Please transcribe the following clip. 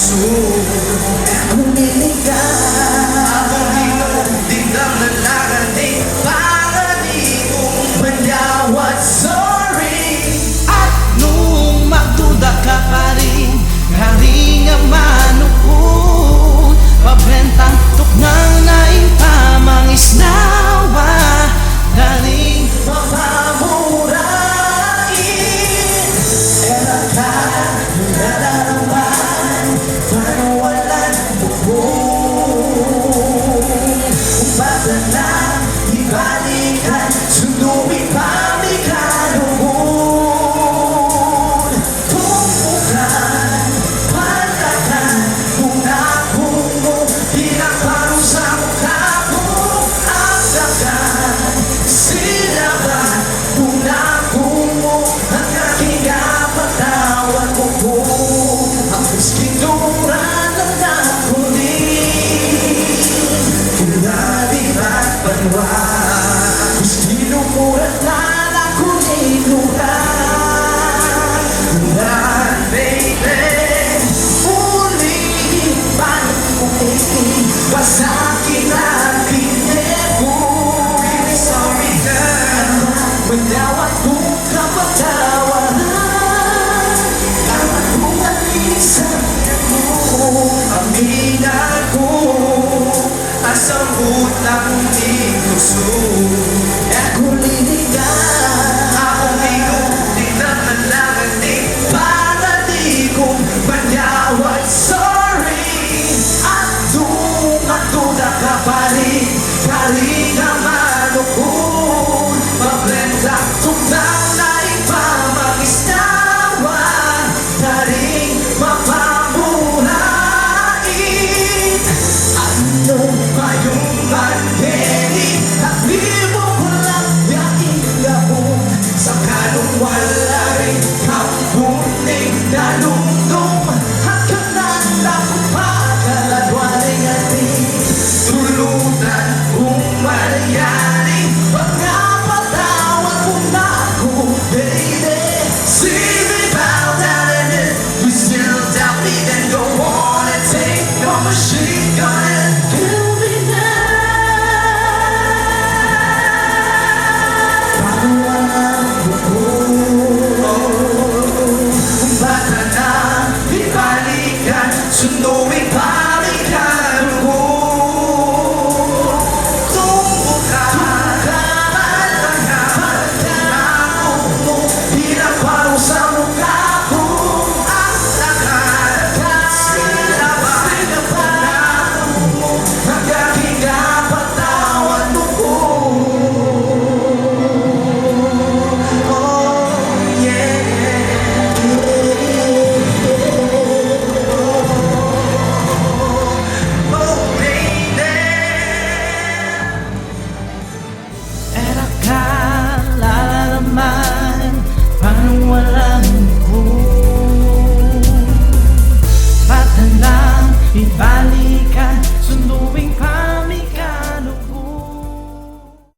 puso. Humiling ka, ako dito, di lang nalarating para di kong manyawat. Sorry. At nung magduda ka pa rin, karing ang manukod, pabentang tuknang naipamang isnawa, daling mamamurain. Ewan ka, nalalaman, parang walang bukod. Kung bata na, ibalikan, sunduin pa may kalugod. Tumpukan, patakan, kung nakong mo, pinaparo sa mukha mo. Ang dakan, sinaban, kung nakong mo, ang aking kapatawad mo po. Ang piskinura ng nakulit, kinalibat banwa. Piskinura na nakulinura. Kunad, baby, ulit, paano ulit, wasakin ang pinig mo. Really sorry, girl. Manawat kong kapatawaran, dapat kong alisan mo. Aminan ko, asang utang di gusto. Nakulinig ka, ako dito, di naman nakating para di kong manyawat. Sorry. At duda ka pa rin, karing naman ukod, mablenda tuknang na ipamagisnawa, daring mapamurain. Ano ngayong manheri, taklibo ko lang yaking labong, sa kanong wala rin kampuning nalungtong. Hanggang nakapagkaladwaling ating tulutan kung mangyari, pagkapatawad mo na ako, baby. See me bow down and then you still doubt me, then go on and take your machine gun and kill me now. Paano walang bukod, kung bata na ibalikan, sunduin